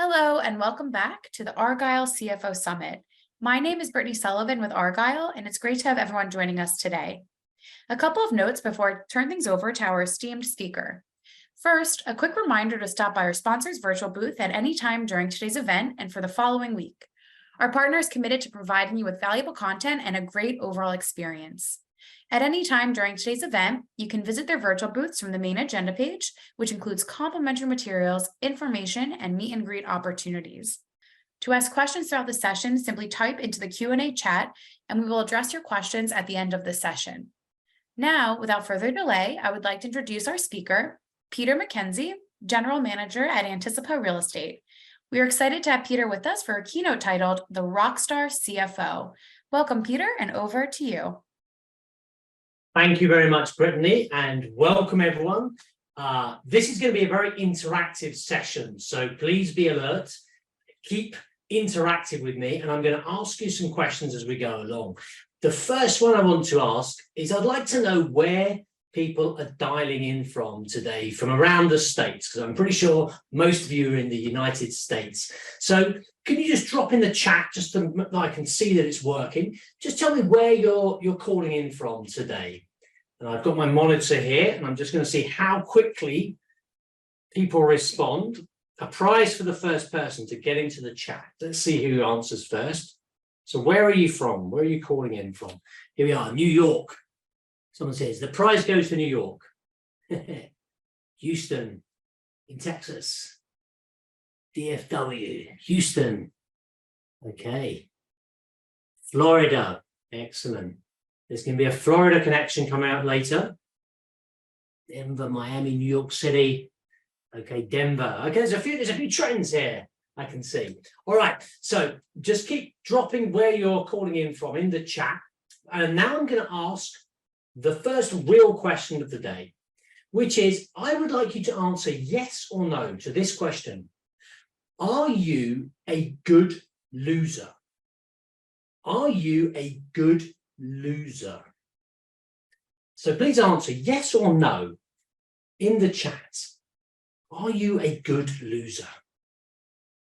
Hello, and welcome back to the Argyle CFO Summit. My name is Brittany Sullivan with Argyle, and it's great to have everyone joining us today. A couple of notes before I turn things over to our esteemed speaker. First, a quick reminder to stop by our sponsor's virtual booth at any time during today's event and for the following week. Our partner is committed to providing you with valuable content and a great overall experience. At any time during today's event, you can visit their virtual booths from the main agenda page, which includes complimentary materials, information, and meet and greet opportunities. To ask questions throughout the session, simply type into the Q&A chat, and we will address your questions at the end of the session. Now, without further delay, I would like to introduce our speaker, Peter McKenzie, General Manager at Anticipa Real Estate. We are excited to have Peter with us for a keynote titled The Rockstar CFO. Welcome, Peter, and over to you. Thank you very much, Brittany, and welcome everyone. This is going to be a very interactive session, so please be alert. Keep interactive with me, and I'm going to ask you some questions as we go along. The first one I want to ask is I'd like to know where people are dialing in from today, from around the States, because I'm pretty sure most of you are in the United States. So can you just drop in the chat just so I can see that it's working? Just tell me where you're calling in from today. And I've got my monitor here, and I'm just going to see how quickly people respond. A prize for the first person to get into the chat. Let's see who answers first. So where are you from? Where are you calling in from? Here we are, New York. Someone says, the prize goes to New York. Houston, in Texas. DFW, Houston. Okay. Florida, excellent. There's going to be a Florida connection coming out later. Denver, Miami, New York City. Okay, Denver. Okay, there's a few trends here I can see. All right, so just keep dropping where you're calling in from in the chat. And now I'm going to ask the first real question of the day, which is, I would like you to answer yes or no to this question. Are you a good loser? Are you a good loser? So please answer yes or no in the chat. Are you a good loser?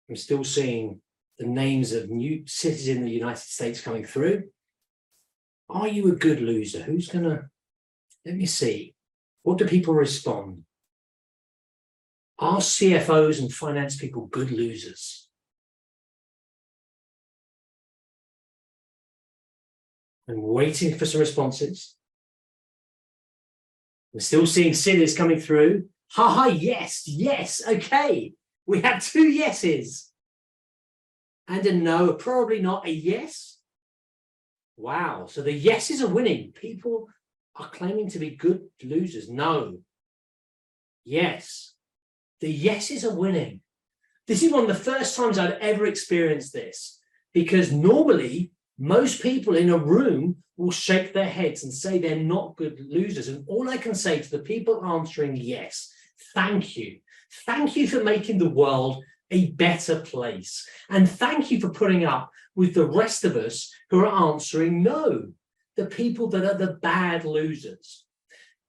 I'm still seeing the names of new cities in the United States coming through. Are you a good loser? Who's gonna, let me see. What do people respond? Are CFOs and finance people good losers? I'm waiting for some responses. We're still seeing cities coming through. Ha, yes, okay. We have two yeses. And a no, probably not a yes. Wow, so the yeses are winning. People are claiming to be good losers. No. Yes. The yeses are winning. This is one of the first times I've ever experienced this, because normally most people in a room will shake their heads and say they're not good losers. And all I can say to the people answering yes, thank you. Thank you for making the world a better place. And thank you for putting up with the rest of us who are answering no, the people that are the bad losers.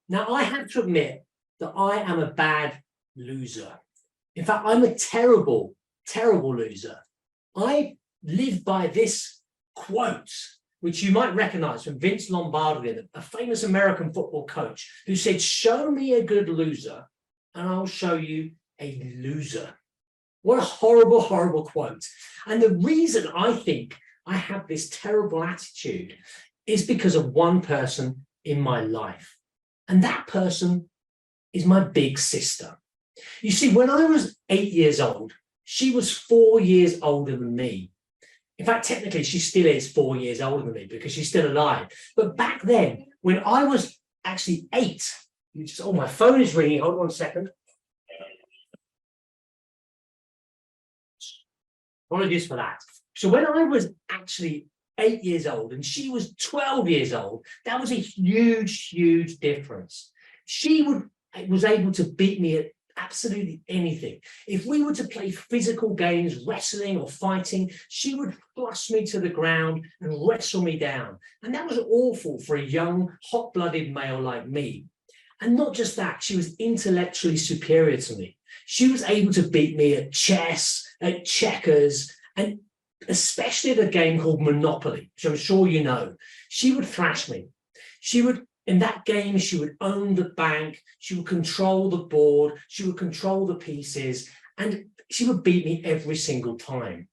Now, I have to admit that I am a bad loser. In fact, I'm a terrible, terrible loser. I live by this quote, which you might recognize from Vince Lombardi, a famous American football coach, who said, show me a good loser and I'll show you a loser. What a horrible, horrible quote. And the reason I think I have this terrible attitude is because of one person in my life. And that person is my big sister. You see, when I was 8 years old, she was 4 years older than me. In fact, technically, she still is 4 years older than me because she's still alive. But back then, when I was actually 8, oh, my phone is ringing. Hold on a second. Apologies for that. So when I was actually 8 years old and she was 12 years old, that was a huge, huge difference. She was able to beat me at absolutely anything. If we were to play physical games, wrestling or fighting, she would thrust me to the ground and wrestle me down. And that was awful for a young, hot-blooded male like me. And not just that, she was intellectually superior to me. She was able to beat me at chess, at checkers, and especially at a game called Monopoly, which I'm sure you know. She would thrash me. In that game, she would own the bank, she would control the board, she would control the pieces, and she would beat me every single time.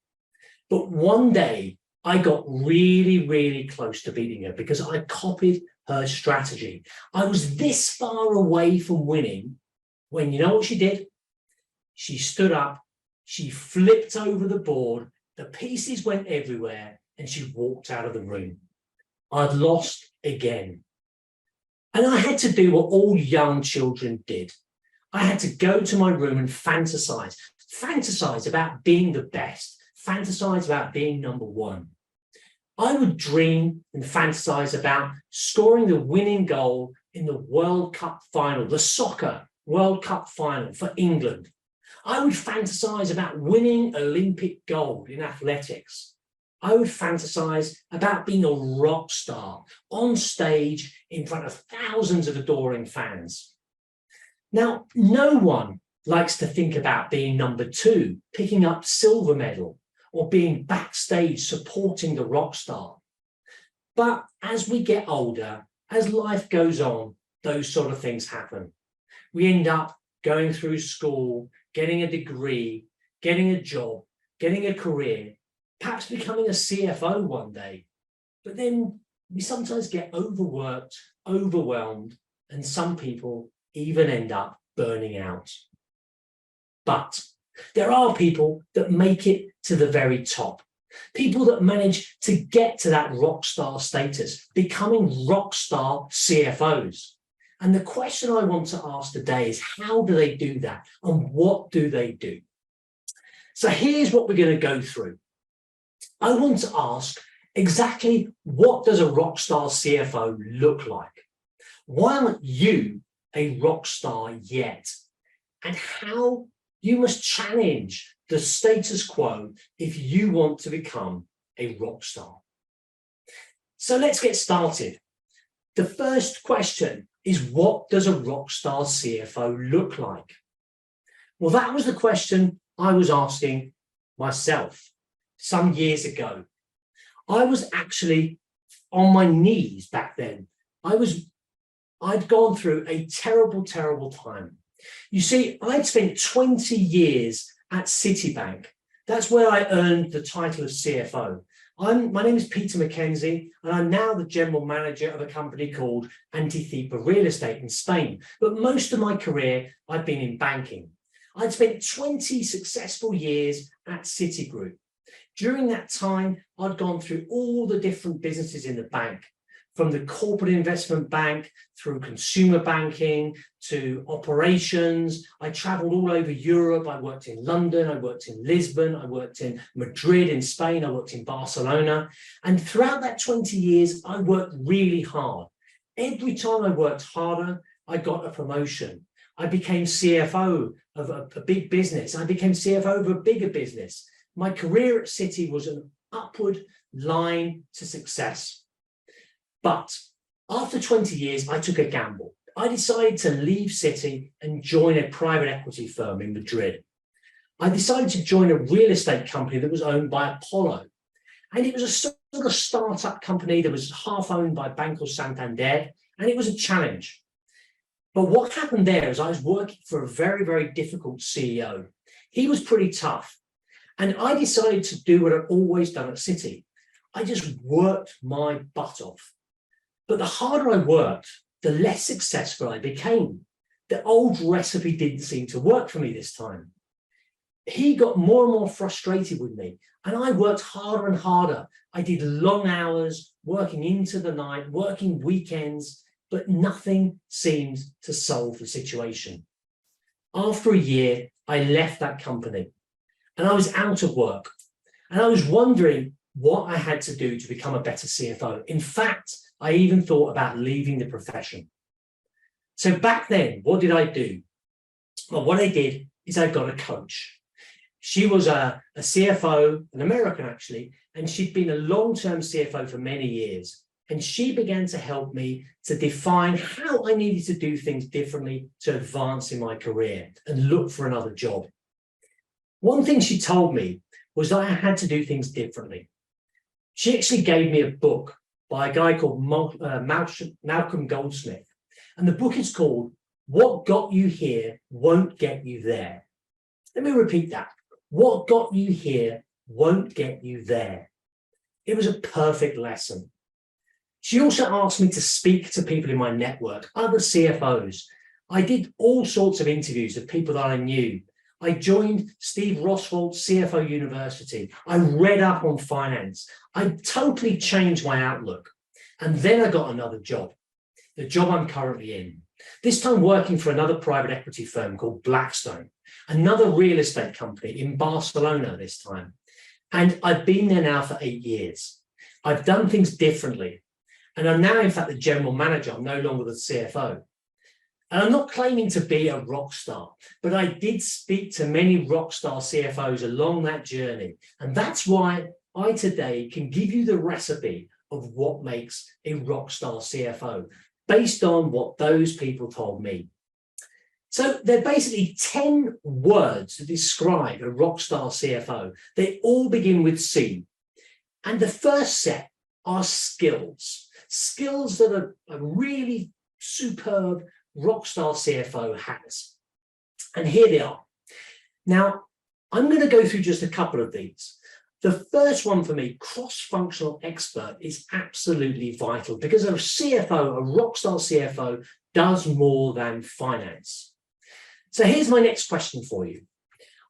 But one day, I got really, really close to beating her because I copied her strategy. I was this far away from winning when, you know what she did? She stood up, she flipped over the board, the pieces went everywhere, and she walked out of the room. I'd lost again. And I had to do what all young children did. I had to go to my room and fantasize about being the best, fantasize about being number one. I would dream and fantasize about scoring the winning goal in the World Cup final, the soccer World Cup final for England. I would fantasize about winning Olympic gold in athletics. I would fantasize about being a rock star on stage in front of thousands of adoring fans. Now, no one likes to think about being number two, picking up silver medal, or being backstage supporting the rock star. But as we get older, as life goes on, those sort of things happen. We end up going through school, getting a degree, getting a job, getting a career, perhaps becoming a CFO one day. But then we sometimes get overworked, overwhelmed, and some people even end up burning out. But there are people that make it to the very top, people that manage to get to that rock star status, becoming rock star CFOs. And the question I want to ask today is, how do they do that? And what do they do? So here's what we're going to go through. I want to ask exactly, what does a rock star CFO look like? Why aren't you a rock star yet? And how you must challenge the status quo if you want to become a rock star. So let's get started. The first question is, what does a rock star CFO look like? Well, that was the question I was asking myself some years ago. I was actually on my knees back then. I'd gone through a terrible, terrible time. You see, I'd spent 20 years at Citibank. That's where I earned the title of CFO. My name is Peter Mackenzie, and I'm now the general manager of a company called Anticipa Real Estate in Spain. But most of my career, I've been in banking. I'd spent 20 successful years at Citigroup. During that time, I'd gone through all the different businesses in the bank, from the corporate investment bank through consumer banking to operations. I traveled all over Europe. I worked in London, I worked in Lisbon, I worked in Madrid in Spain, I worked in Barcelona. And throughout that 20 years, I worked really hard. Every time I worked harder, I got a promotion. I became CFO of a big business. I became CFO of a bigger business. My career at Citi was an upward line to success. But after 20 years, I took a gamble. I decided to leave Citi and join a private equity firm in Madrid. I decided to join a real estate company that was owned by Apollo. And it was a sort of startup company that was half owned by Banco Santander, and it was a challenge. But what happened there is I was working for a very, very difficult CEO. He was pretty tough. And I decided to do what I'd always done at Citi. I just worked my butt off. But the harder I worked, the less successful I became. The old recipe didn't seem to work for me this time. He got more and more frustrated with me, and I worked harder and harder. I did long hours, working into the night, working weekends, but nothing seemed to solve the situation. After a year, I left that company, and I was out of work, and I was wondering what I had to do to become a better CFO. In fact, I even thought about leaving the profession. So back then, what did I do? Well, what I did is I got a coach. She was a CFO, an American actually, and she'd been a long-term CFO for many years. And she began to help me to define how I needed to do things differently to advance in my career and look for another job. One thing she told me was that I had to do things differently. She actually gave me a book by a guy called Malcolm Goldsmith. And the book is called What Got You Here Won't Get You There. Let me repeat that. What got you here won't get you there. It was a perfect lesson. She also asked me to speak to people in my network, other CFOs. I did all sorts of interviews with people that I knew. I joined Steve Roswald's CFO University. I read up on finance. I totally changed my outlook. And then I got another job, the job I'm currently in. This time working for another private equity firm called Blackstone, another real estate company in Barcelona this time. And I've been there now for 8 years. I've done things differently. And I'm now, in fact, the general manager. I'm no longer the CFO. And I'm not claiming to be a rock star, but I did speak to many rock star CFOs along that journey. And that's why I today can give you the recipe of what makes a rock star CFO based on what those people told me. So they're basically 10 words to describe a rock star CFO. They all begin with C. And the first set are skills. Skills that a really superb rockstar CFO has. And here they are. Now, I'm going to go through just a couple of these. The first one for me, cross-functional expert, is absolutely vital because a CFO, a rockstar CFO, does more than finance. So here's my next question for you.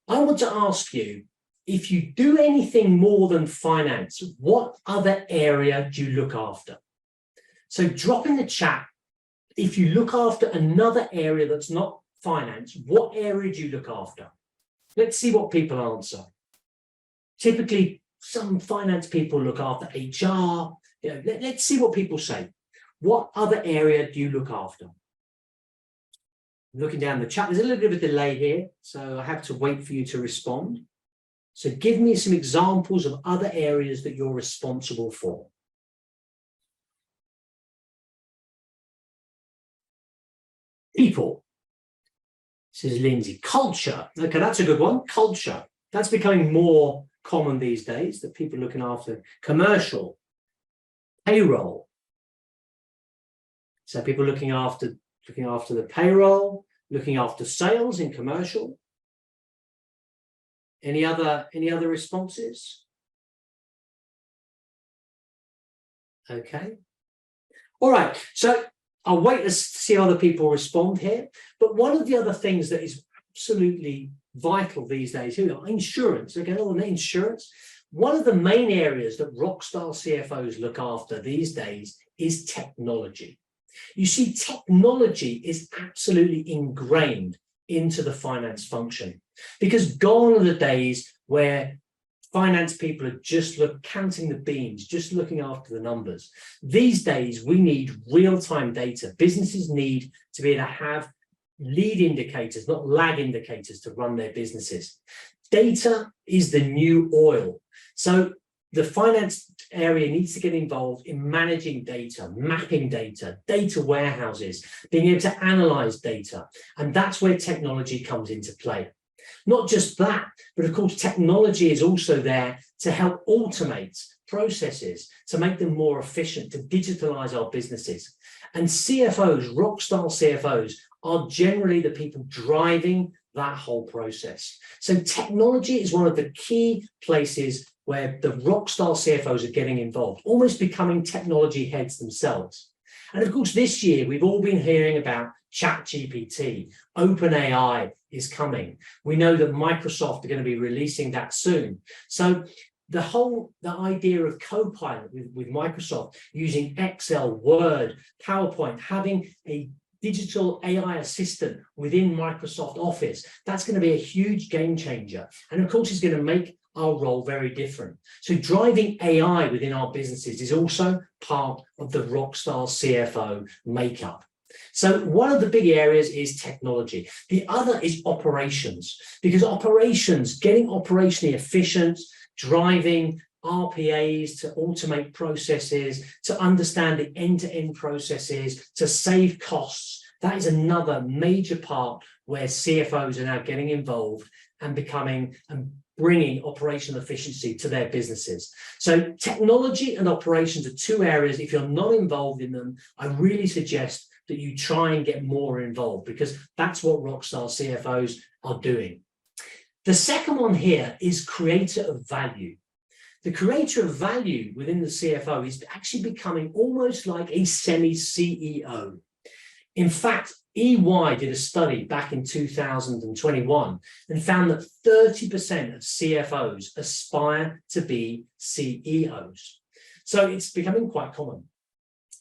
I want to ask you, if you do anything more than finance, what other area do you look after? So drop in the chat, if you look after another area that's not finance, what area do you look after? Let's see what people answer. Typically, some finance people look after HR. Let's see what people say. What other area do you look after? Looking down the chat, there's a little bit of a delay here, so I have to wait for you to respond. So give me some examples of other areas that you're responsible for. People, says Lindsay. Culture, okay, that's a good one. Culture, that's becoming more common these days, that people are looking after. Commercial, payroll. So people looking after the payroll, looking after sales in commercial. Any other responses? Okay. All right. So I'll wait to see how other people respond here. But one of the other things that is absolutely vital these days, insurance. Again, all the insurance. One of the main areas that rockstar CFOs look after these days is technology. You see, technology is absolutely ingrained into the finance function, because gone are the days where finance people are just counting the beans, just looking after the numbers. These days, we need real-time data. Businesses need to be able to have lead indicators, not lag indicators, to run their businesses. Data is the new oil. So the finance area needs to get involved in managing data, mapping data, data warehouses, being able to analyze data. And that's where technology comes into play. Not just that, but of course, technology is also there to help automate processes, to make them more efficient, to digitalize our businesses. And CFOs, rockstar CFOs, are generally the people driving that whole process. So technology is one of the key places where the rockstar CFOs are getting involved, almost becoming technology heads themselves. And of course, this year, we've all been hearing about ChatGPT. OpenAI is coming. We know that Microsoft are going to be releasing that soon. So the idea of Copilot with Microsoft, using Excel, Word, PowerPoint, having a digital AI assistant within Microsoft Office, that's going to be a huge game changer. And of course, it's going to make our role very different. So driving AI within our businesses is also part of the rockstar CFO makeup. So one of the big areas is technology. The other is operations, because operations, getting operationally efficient, driving RPAs to automate processes, to understand the end-to-end processes, to save costs. That is another major part where CFOs are now getting involved and becoming and bringing operational efficiency to their businesses. So technology and operations are two areas. If you're not involved in them, I really suggest that you try and get more involved, because that's what Rockstar CFOs are doing. The second one here is creator of value. The creator of value within the CFO is actually becoming almost like a semi-CEO. In fact, EY did a study back in 2021 and found that 30% of CFOs aspire to be CEOs. So it's becoming quite common.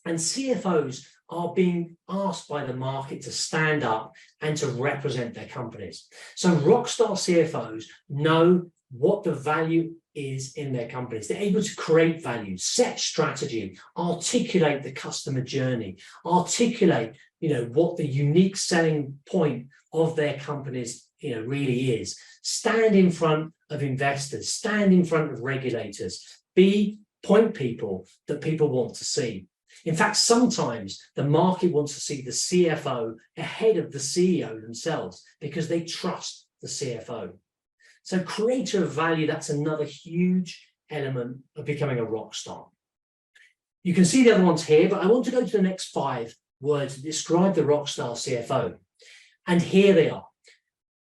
And CFOs are being asked by the market to stand up and to represent their companies. So Rockstar CFOs know what the value is in their companies. They're able to create value, set strategy, articulate the customer journey, articulate, what the unique selling point of their companies, really is. Stand in front of investors, stand in front of regulators, be point people that people want to see. In fact, sometimes the market wants to see the CFO ahead of the CEO themselves because they trust the CFO. So creator of value, that's another huge element of becoming a rock star. You can see the other ones here, but I want to go to the next 5 words that describe the Rockstar CFO. And here they are.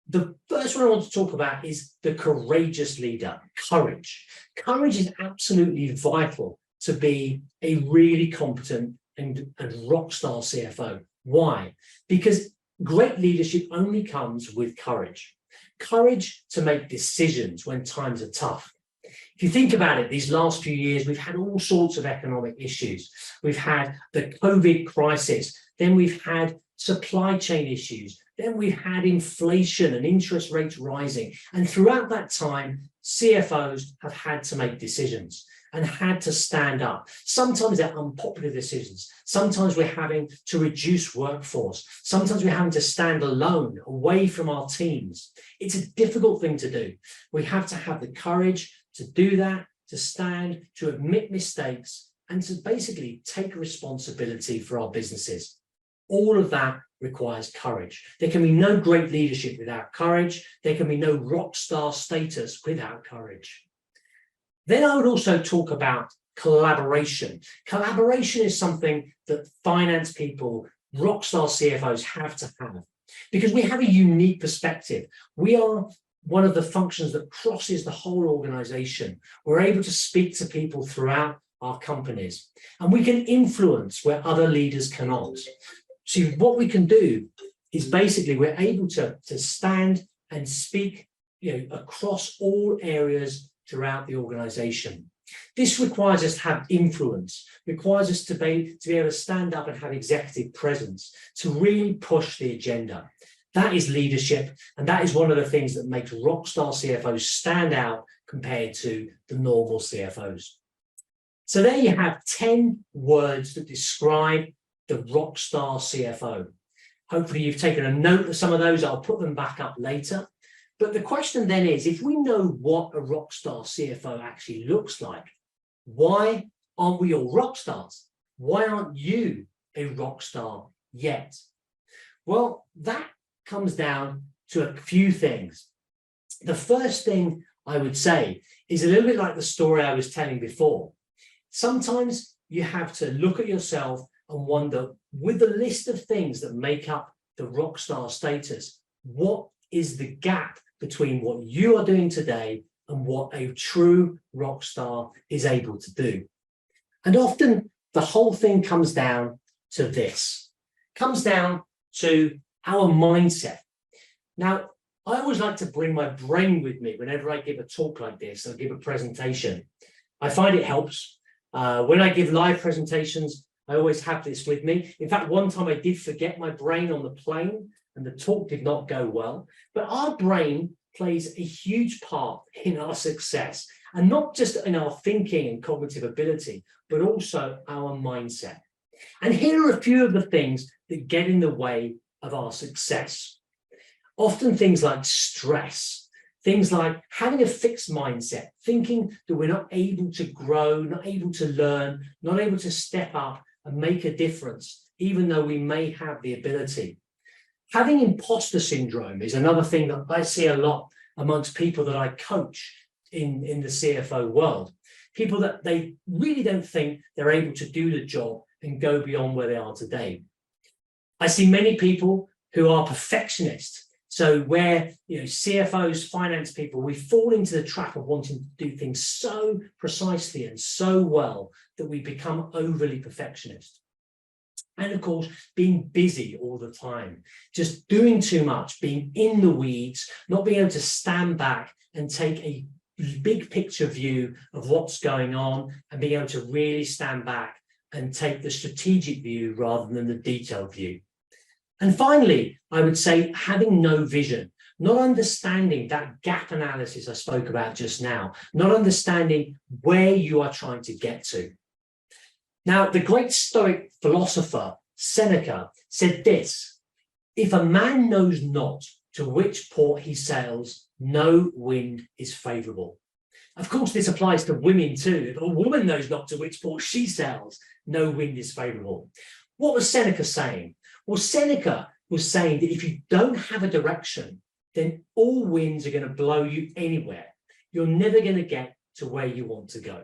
The first one I want to talk about is the courageous leader, courage. Courage is absolutely vital to be a really competent and rockstar CFO. Why? Because great leadership only comes with courage. Courage to make decisions when times are tough. If you think about it, these last few years, we've had all sorts of economic issues. We've had the COVID crisis, then we've had supply chain issues, then we've had inflation and interest rates rising. And throughout that time, CFOs have had to make decisions and had to stand up. Sometimes they're unpopular decisions. Sometimes we're having to reduce workforce. Sometimes we're having to stand alone, away from our teams. It's a difficult thing to do. We have to have the courage to do that, to stand, to admit mistakes, and to basically take responsibility for our businesses. All of that requires courage. There can be no great leadership without courage. There can be no rock star status without courage. Then I would also talk about collaboration. Collaboration is something that finance people, rockstar CFOs have to have, because we have a unique perspective. We are one of the functions that crosses the whole organization. We're able to speak to people throughout our companies, and we can influence where other leaders cannot. So what we can do is basically we're able to stand and speak, across all areas throughout the organization. This requires us to have influence, requires us to be able to stand up and have executive presence, to really push the agenda. That is leadership, and that is one of the things that makes rockstar CFOs stand out compared to the normal CFOs. So there you have 10 words that describe the rockstar CFO. Hopefully you've taken a note of some of those. I'll put them back up later. But the question then is, if we know what a rockstar CFO actually looks like, why aren't we all rock stars? Why aren't you a rock star yet? Well, that comes down to a few things. The first thing I would say is a little bit like the story I was telling before. Sometimes you have to look at yourself and wonder, with the list of things that make up the rock star status, what is the gap between what you are doing today and what a true rock star is able to do? And often the whole thing comes down to this, comes down to our mindset. Now, I always like to bring my brain with me whenever I give a talk like this or give a presentation. I find it helps. When I give live presentations, I always have this with me. In fact, one time I did forget my brain on the plane and the talk did not go well. But our brain plays a huge part in our success, and not just in our thinking and cognitive ability, but also our mindset. And here are a few of the things that get in the way of our success. Often things like stress, things like having a fixed mindset, thinking that we're not able to grow, not able to learn, not able to step up and make a difference, even though we may have the ability. Having imposter syndrome is another thing that I see a lot amongst people that I coach in the CFO world. People that they really don't think they're able to do the job and go beyond where they are today. I see many people who are perfectionists. So where, CFOs, finance people, we fall into the trap of wanting to do things so precisely and so well that we become overly perfectionist. And of course, being busy all the time, just doing too much, being in the weeds, not being able to stand back and take a big picture view of what's going on and being able to really stand back and take the strategic view rather than the detailed view. And finally, I would say having no vision, not understanding that gap analysis I spoke about just now, not understanding where you are trying to get to. Now, the great Stoic philosopher Seneca said this: if a man knows not to which port he sails, no wind is favorable. Of course, this applies to women too. If a woman knows not to which port she sails, no wind is favorable. What was Seneca saying? Well, Seneca was saying that if you don't have a direction, then all winds are going to blow you anywhere. You're never going to get to where you want to go.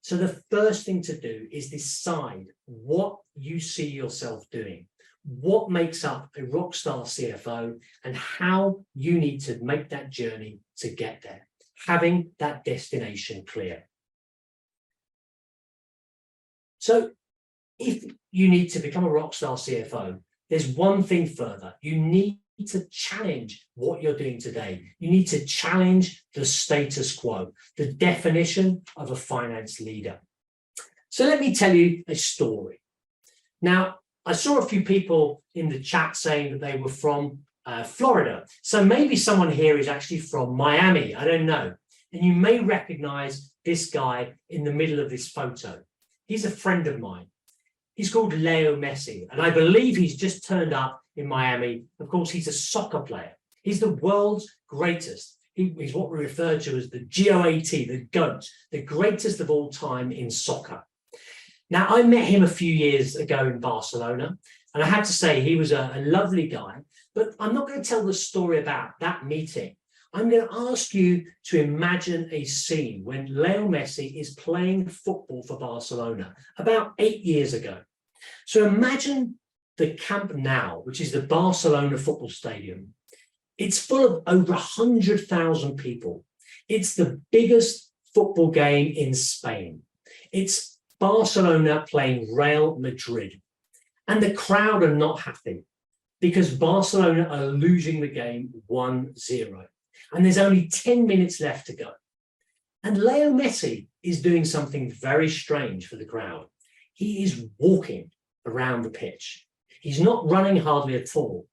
So the first thing to do is decide what you see yourself doing, what makes up a rockstar CFO, and how you need to make that journey to get there, having that destination clear. So if you need to become a rockstar CFO, there's one thing further. You need to challenge what you're doing today. You need to challenge the status quo, the definition of a finance leader. So let me tell you a story. Now, I saw a few people in the chat saying that they were from Florida. So maybe someone here is actually from Miami. I don't know. And you may recognize this guy in the middle of this photo. He's a friend of mine. He's called Leo Messi, and I believe he's just turned up in Miami. Of course, he's a soccer player. He's the world's greatest. He's what we refer to as the GOAT, the GOAT, the greatest of all time in soccer. Now, I met him a few years ago in Barcelona, and I have to say he was a lovely guy, but I'm not going to tell the story about that meeting. I'm going to ask you to imagine a scene when Leo Messi is playing football for Barcelona about 8 years ago. So imagine the Camp Nou, which is the Barcelona football stadium. It's full of over 100,000 people. It's the biggest football game in Spain. It's Barcelona playing Real Madrid. And the crowd are not happy because Barcelona are losing the game 1-0. And there's only 10 minutes left to go. And Leo Messi is doing something very strange for the crowd. He is walking around the pitch. He's not running hardly at all.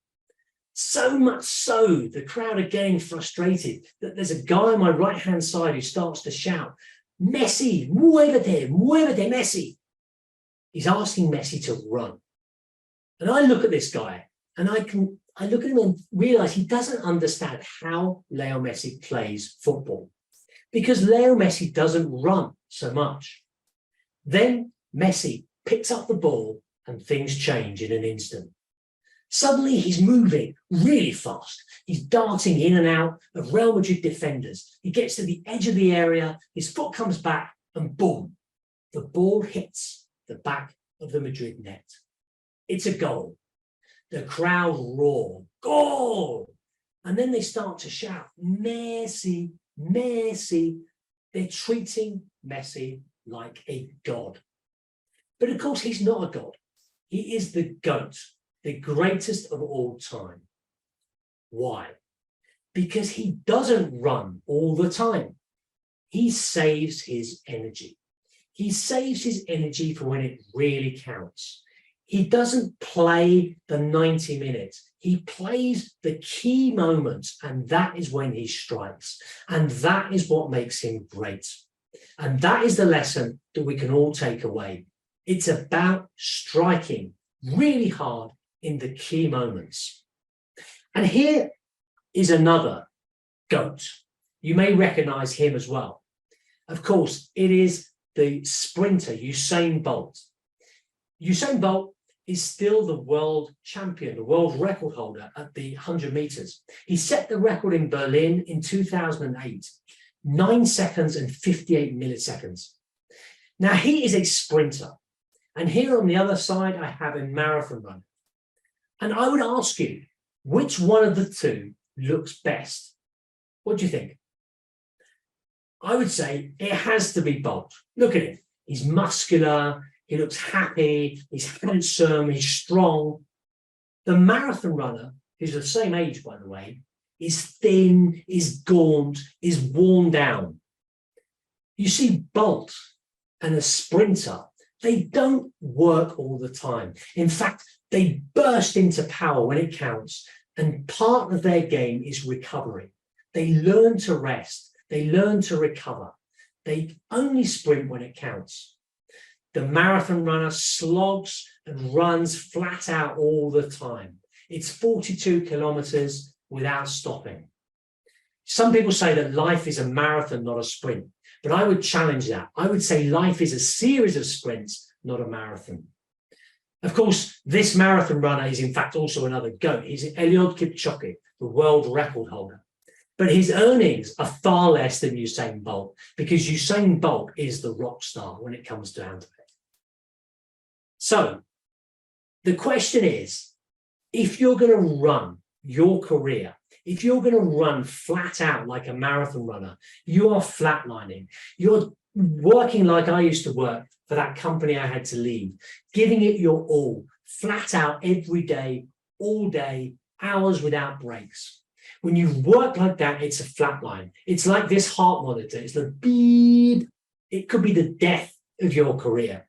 So much so, the crowd are getting frustrated that there's a guy on my right-hand side who starts to shout, Messi, muévete, Messi. He's asking Messi to run. And I look at this guy and I look at him and realize he doesn't understand how Leo Messi plays football because Leo Messi doesn't run so much. Then Messi picks up the ball and things change in an instant. Suddenly he's moving really fast. He's darting in and out of Real Madrid defenders. He gets to the edge of the area, his foot comes back and boom, the ball hits the back of the Madrid net. It's a goal. The crowd roar, goal! And then they start to shout, Messi, Messi. They're treating Messi like a god. But of course, he's not a god. He is the GOAT, the greatest of all time. Why? Because he doesn't run all the time. He saves his energy. He saves his energy for when it really counts. He doesn't play the 90 minutes. He plays the key moments, and that is when he strikes. And that is what makes him great. And that is the lesson that we can all take away. It's about striking really hard in the key moments. And here is another GOAT. You may recognize him as well. Of course, it is the sprinter, Usain Bolt. Usain Bolt is still the world champion, the world record holder at the 100 meters. He set the record in Berlin in 2008, 9 seconds and 58 milliseconds. Now he is a sprinter. And here on the other side, I have a marathon runner. And I would ask you, which one of the two looks best? What do you think? I would say it has to be Bolt. Look at him. He's muscular. He looks happy. He's handsome. He's strong. The marathon runner, who's the same age, by the way, is thin, is gaunt, is worn down. You see, Bolt and a sprinter, they don't work all the time. In fact, they burst into power when it counts, and part of their game is recovery. They learn to rest. They learn to recover. They only sprint when it counts. The marathon runner slogs and runs flat out all the time. It's 42 kilometers without stopping. Some people say that life is a marathon, not a sprint, but I would challenge that. I would say life is a series of sprints, not a marathon. Of course, this marathon runner is in fact also another GOAT. He's Eliud Kipchoge, the world record holder. But his earnings are far less than Usain Bolt, because Usain Bolt is the rock star when it comes down to it. So the question is, if you're going to run your career, if you're going to run flat out like a marathon runner, you are flatlining. You're working like I used to work for that company I had to leave, giving it your all, flat out every day, all day, hours without breaks. When you work like that, it's a flat line. It's like this heart monitor. It's the beep. It could be the death of your career.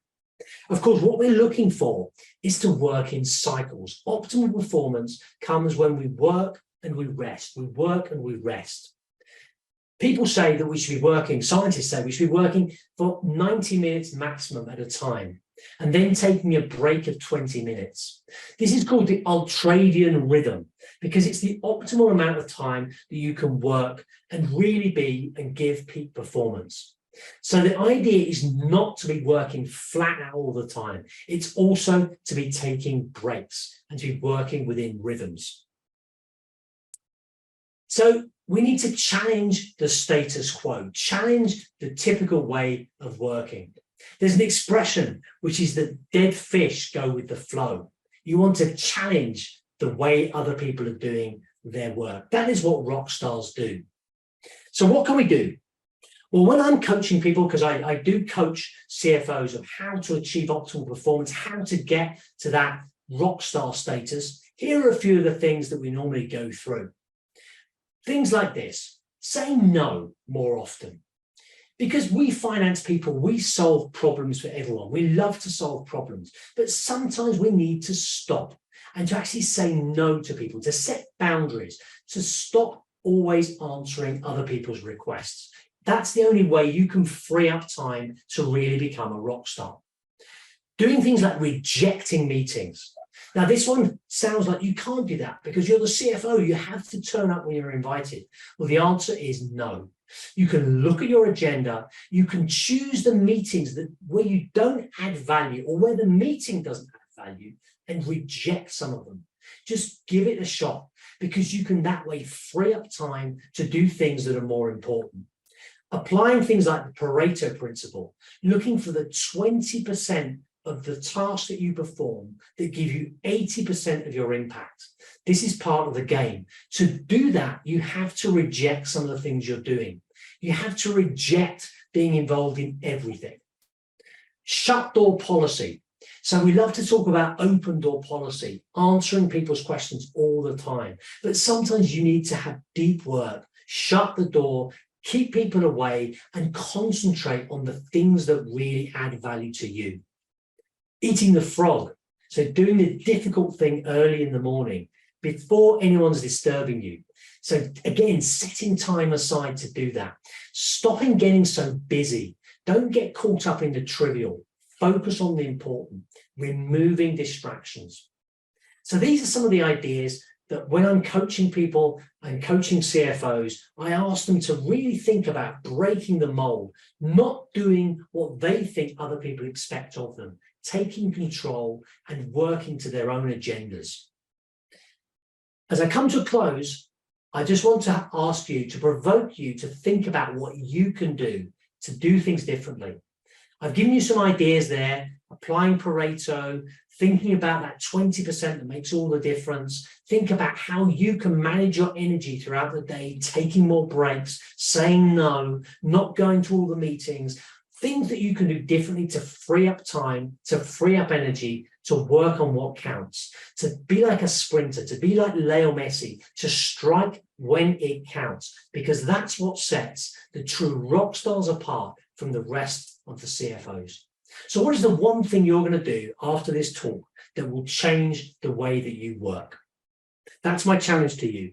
Of course, what we're looking for is to work in cycles. Optimal performance comes when we work and we rest. We work and we rest. People say that we should be working, scientists say we should be working for 90 minutes maximum at a time, and then taking a break of 20 minutes. This is called the ultradian rhythm, because it's the optimal amount of time that you can work and really be and give peak performance. So the idea is not to be working flat out all the time. It's also to be taking breaks and to be working within rhythms. So we need to challenge the status quo, challenge the typical way of working. There's an expression which is that dead fish go with the flow. You want to challenge the way other people are doing their work. That is what rock stars do. So what can we do? Well, when I'm coaching people, because I do coach CFOs of how to achieve optimal performance, how to get to that rock star status, here are a few of the things that we normally go through. Things like this: say no more often. Because we finance people, we solve problems for everyone. We love to solve problems, but sometimes we need to stop and to actually say no to people, to set boundaries, to stop always answering other people's requests. That's the only way you can free up time to really become a rock star. Doing things like rejecting meetings. Now, this one sounds like you can't do that because you're the CFO. You have to turn up when you're invited. Well, the answer is no. You can look at your agenda. You can choose the meetings where you don't add value, or where the meeting doesn't add value, and reject some of them. Just give it a shot, because you can that way free up time to do things that are more important. Applying things like the Pareto principle, looking for the 20% of the tasks that you perform that give you 80% of your impact. This is part of the game. To do that, you have to reject some of the things you're doing. You have to reject being involved in everything. Shut door policy. So we love to talk about open door policy, answering people's questions all the time. But sometimes you need to have deep work, shut the door, keep people away, and concentrate on the things that really add value to you. Eating the frog. So doing the difficult thing early in the morning before anyone's disturbing you. So again, setting time aside to do that. Stopping getting so busy. Don't get caught up in the trivial. Focus on the important. Removing distractions. So these are some of the ideas that when I'm coaching people and coaching CFOs, I ask them to really think about breaking the mold, not doing what they think other people expect of them, taking control and working to their own agendas. As I come to a close, I just want to ask you, to provoke you to think about what you can do to do things differently. I've given you some ideas there, applying Pareto, thinking about that 20% that makes all the difference. Think about how you can manage your energy throughout the day, taking more breaks, saying no, not going to all the meetings, things that you can do differently to free up time, to free up energy, to work on what counts, to be like a sprinter, to be like Leo Messi, to strike when it counts, because that's what sets the true rock stars apart from the rest of the CFOs. So what is the one thing you're going to do after this talk that will change the way that you work? That's my challenge to you.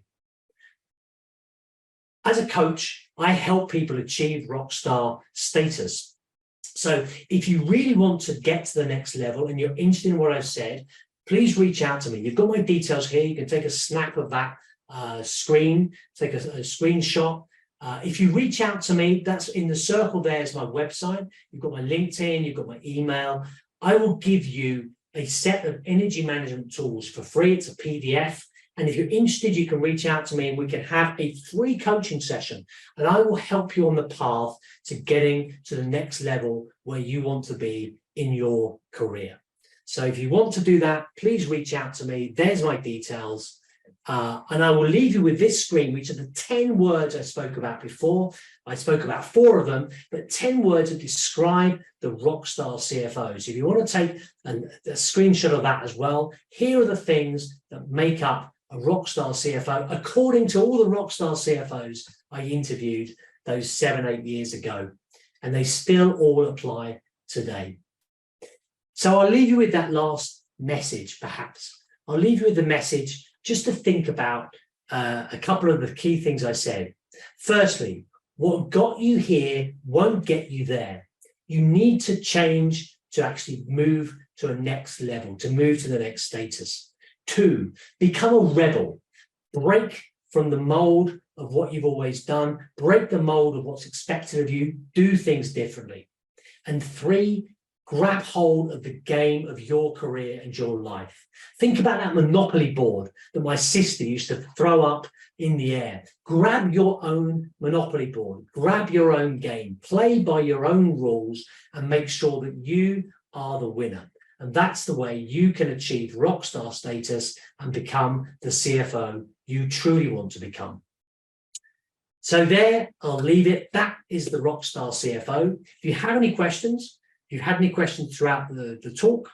As a coach, I help people achieve rockstar status. So if you really want to get to the next level and you're interested in what I've said, please reach out to me. You've got my details here. You can take a snap of that screen, take a screenshot. If you reach out to me, that's in the circle there is my website. You've got my LinkedIn, you've got my email. I will give you a set of energy management tools for free. It's a PDF. And if you're interested, you can reach out to me and we can have a free coaching session. And I will help you on the path to getting to the next level where you want to be in your career. So if you want to do that, please reach out to me. There's my details. And I will leave you with this screen, which are the 10 words I spoke about before. I spoke about 4 of them, but 10 words that describe the rockstar CFOs. If you want to take a screenshot of that as well, here are the things that make up a rockstar CFO, according to all the rockstar CFOs I interviewed those 7-8 years ago, and they still all apply today. So I'll leave you with that last message, perhaps. I'll leave you with the message just to think about a couple of the key things I said. Firstly, what got you here won't get you there. You need to change to actually move to a next level, to move to the next status. 2, become a rebel. Break from the mold of what you've always done. Break the mold of what's expected of you. Do things differently. And 3, grab hold of the game of your career and your life. Think about that Monopoly board that my sister used to throw up in the air. Grab your own Monopoly board. Grab your own game. Play by your own rules and make sure that you are the winner. And that's the way you can achieve rockstar status and become the CFO you truly want to become. So there, I'll leave it. That is the rockstar CFO. If you have any questions, if you had any questions throughout the talk,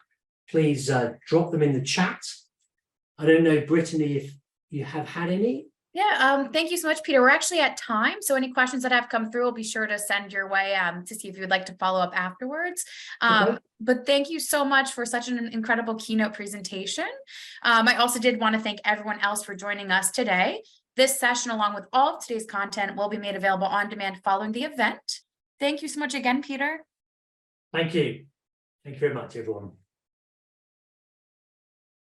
please drop them in the chat. I don't know, Brittany, if you have had any. Yeah, thank you so much, Peter. We're actually at time, so any questions that have come through, we'll be sure to send your way to see if you would like to follow up afterwards. Okay. But thank you so much for such an incredible keynote presentation. I also did want to thank everyone else for joining us today. This session, along with all of today's content, will be made available on demand following the event. Thank you so much again, Peter. Thank you. Thank you very much, everyone.